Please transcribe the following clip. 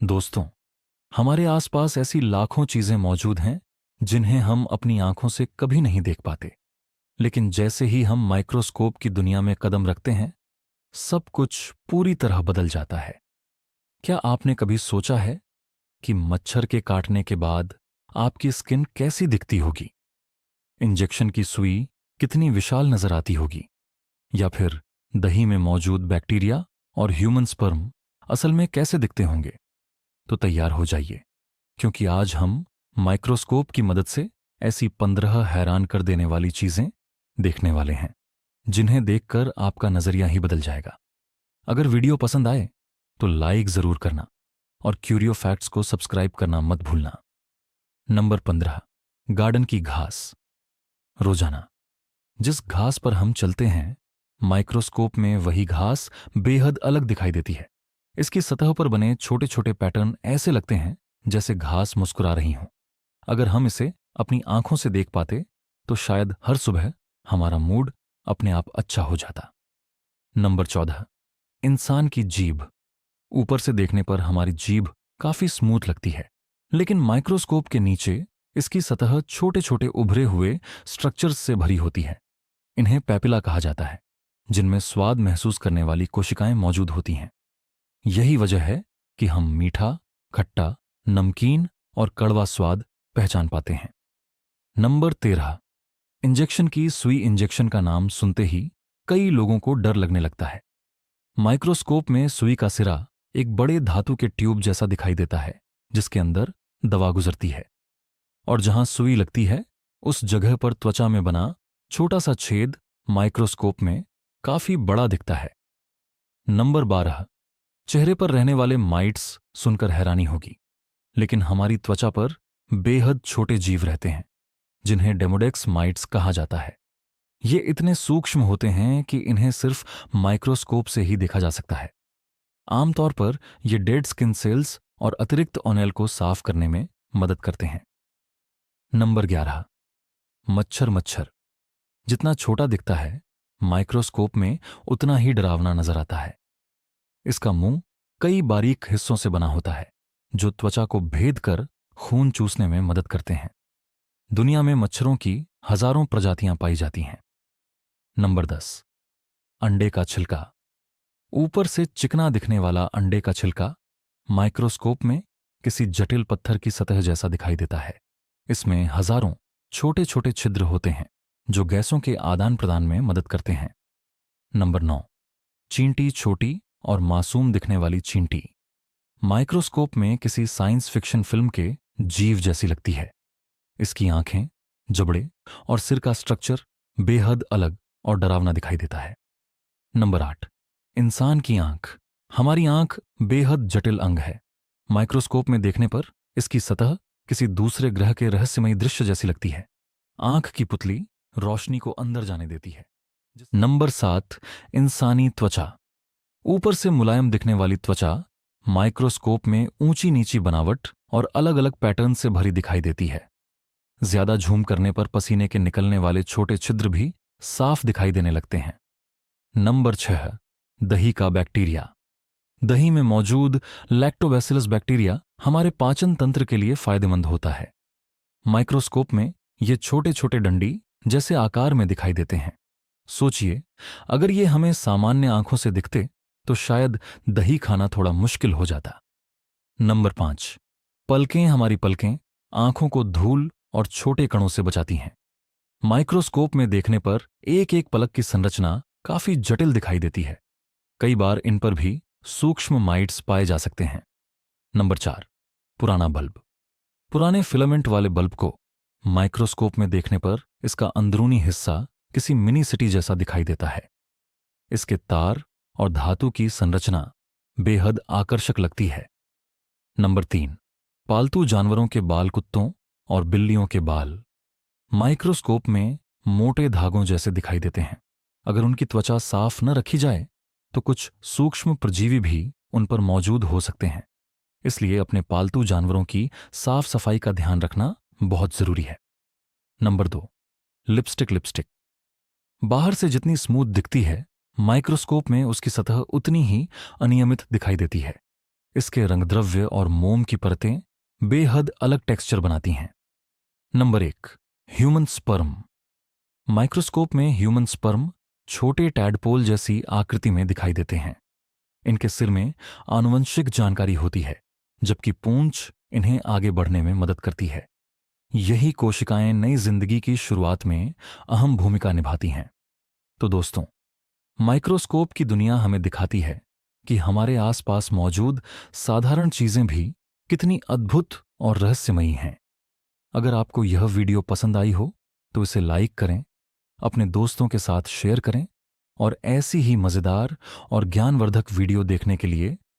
दोस्तों, हमारे आसपास ऐसी लाखों चीजें मौजूद हैं जिन्हें हम अपनी आंखों से कभी नहीं देख पाते। लेकिन जैसे ही हम माइक्रोस्कोप की दुनिया में कदम रखते हैं, सब कुछ पूरी तरह बदल जाता है। क्या आपने कभी सोचा है कि मच्छर के काटने के बाद आपकी स्किन कैसी दिखती होगी? इंजेक्शन की सुई कितनी विशाल नजर आती होगी? या फिर दही में मौजूद बैक्टीरिया और ह्यूमन स्पर्म असल में कैसे दिखते होंगे? तो तैयार हो जाइए, क्योंकि आज हम माइक्रोस्कोप की मदद से ऐसी 15 हैरान कर देने वाली चीजें देखने वाले हैं जिन्हें देखकर आपका नजरिया ही बदल जाएगा। अगर वीडियो पसंद आए तो लाइक जरूर करना और क्यूरियो फैक्ट्स को सब्सक्राइब करना मत भूलना। नंबर 15, गार्डन की घास। रोजाना जिस घास पर हम चलते हैं, माइक्रोस्कोप में वही घास बेहद अलग दिखाई देती है। इसकी सतह पर बने छोटे छोटे पैटर्न ऐसे लगते हैं जैसे घास मुस्कुरा रही हो। अगर हम इसे अपनी आंखों से देख पाते तो शायद हर सुबह हमारा मूड अपने आप अच्छा हो जाता। नंबर 14, इंसान की जीभ। ऊपर से देखने पर हमारी जीभ काफी स्मूथ लगती है, लेकिन माइक्रोस्कोप के नीचे इसकी सतह छोटे छोटे उभरे हुए स्ट्रक्चर्स से भरी होती है। इन्हें पैपिला कहा जाता है, जिनमें स्वाद महसूस करने वाली कोशिकाएं मौजूद होती हैं। यही वजह है कि हम मीठा, खट्टा, नमकीन और कड़वा स्वाद पहचान पाते हैं। नंबर 13, इंजेक्शन की सुई। इंजेक्शन का नाम सुनते ही कई लोगों को डर लगने लगता है। माइक्रोस्कोप में सुई का सिरा एक बड़े धातु के ट्यूब जैसा दिखाई देता है, जिसके अंदर दवा गुजरती है। और जहां सुई लगती है, उस जगह पर त्वचा में बना छोटा सा छेद माइक्रोस्कोप में काफी बड़ा दिखता है। नंबर 12, चेहरे पर रहने वाले माइट्स सुनकर हैरानी होगी, लेकिन हमारी त्वचा पर बेहद छोटे जीव रहते हैं जिन्हें डेमोडेक्स माइट्स कहा जाता है। ये इतने सूक्ष्म होते हैं कि इन्हें सिर्फ माइक्रोस्कोप से ही देखा जा सकता है। आमतौर पर ये डेड स्किन सेल्स और अतिरिक्त ओनेल को साफ करने में मदद करते हैं। नंबर 11, मच्छर। मच्छर जितना छोटा दिखता है, माइक्रोस्कोप में उतना ही डरावना नजर आता है। इसका मुंह कई बारीक हिस्सों से बना होता है जो त्वचा को भेद कर खून चूसने में मदद करते हैं। दुनिया में मच्छरों की हजारों प्रजातियां पाई जाती हैं। नंबर 10, अंडे का छिलका। ऊपर से चिकना दिखने वाला अंडे का छिलका माइक्रोस्कोप में किसी जटिल पत्थर की सतह जैसा दिखाई देता है। इसमें हजारों छोटे छोटे छिद्र होते हैं जो गैसों के आदान प्रदान में मदद करते हैं। नंबर 9, चींटी। छोटी और मासूम दिखने वाली चींटी माइक्रोस्कोप में किसी साइंस फिक्शन फिल्म के जीव जैसी लगती है। इसकी आंखें, जबड़े और सिर का स्ट्रक्चर बेहद अलग और डरावना दिखाई देता है। नंबर 8, इंसान की आंख। हमारी आंख बेहद जटिल अंग है। माइक्रोस्कोप में देखने पर इसकी सतह किसी दूसरे ग्रह के रहस्यमयी दृश्य जैसी लगती है। आंख की पुतली रोशनी को अंदर जाने देती है। नंबर 7, इंसानी त्वचा। ऊपर से मुलायम दिखने वाली त्वचा माइक्रोस्कोप में ऊंची नीची बनावट और अलग अलग पैटर्न से भरी दिखाई देती है। ज्यादा झूम करने पर पसीने के निकलने वाले छोटे छिद्र भी साफ दिखाई देने लगते हैं। नंबर 6, दही का बैक्टीरिया। दही में मौजूद लैक्टोबैसिलस बैक्टीरिया हमारे पाचन तंत्र के लिए फायदेमंद होता है। माइक्रोस्कोप में ये छोटे छोटे डंडी जैसे आकार में दिखाई देते हैं। सोचिए, अगर ये हमें सामान्य आंखों से दिखते तो शायद दही खाना थोड़ा मुश्किल हो जाता। नंबर 5, पलकें। हमारी पलकें आंखों को धूल और छोटे कणों से बचाती हैं। माइक्रोस्कोप में देखने पर एक एक पलक की संरचना काफी जटिल दिखाई देती है। कई बार इन पर भी सूक्ष्म माइट्स पाए जा सकते हैं। नंबर 4, पुराना बल्ब। पुराने फिलामेंट वाले बल्ब को माइक्रोस्कोप में देखने पर इसका अंदरूनी हिस्सा किसी मिनी सिटी जैसा दिखाई देता है। इसके तार और धातु की संरचना बेहद आकर्षक लगती है। नंबर 3, पालतू जानवरों के बाल। कुत्तों और बिल्लियों के बाल माइक्रोस्कोप में मोटे धागों जैसे दिखाई देते हैं। अगर उनकी त्वचा साफ न रखी जाए तो कुछ सूक्ष्म परजीवी भी उन पर मौजूद हो सकते हैं। इसलिए अपने पालतू जानवरों की साफ सफाई का ध्यान रखना बहुत जरूरी है। Number 2, lipstick. लिपस्टिक बाहर से जितनी स्मूथ दिखती है, माइक्रोस्कोप में उसकी सतह उतनी ही अनियमित दिखाई देती है। इसके रंगद्रव्य और मोम की परतें बेहद अलग टेक्सचर बनाती हैं। Number 1, human sperm. माइक्रोस्कोप में ह्यूमन स्पर्म छोटे टैडपोल जैसी आकृति में दिखाई देते हैं। इनके सिर में आनुवंशिक जानकारी होती है, जबकि पूंछ इन्हें आगे बढ़ने में मदद करती है। यही कोशिकाएं नई जिंदगी की शुरुआत में अहम भूमिका निभाती हैं। तो दोस्तों, माइक्रोस्कोप की दुनिया हमें दिखाती है कि हमारे आसपास मौजूद साधारण चीजें भी कितनी अद्भुत और रहस्यमयी हैं। अगर आपको यह वीडियो पसंद आई हो तो इसे लाइक करें, अपने दोस्तों के साथ शेयर करें और ऐसी ही मजेदार और ज्ञानवर्धक वीडियो देखने के लिए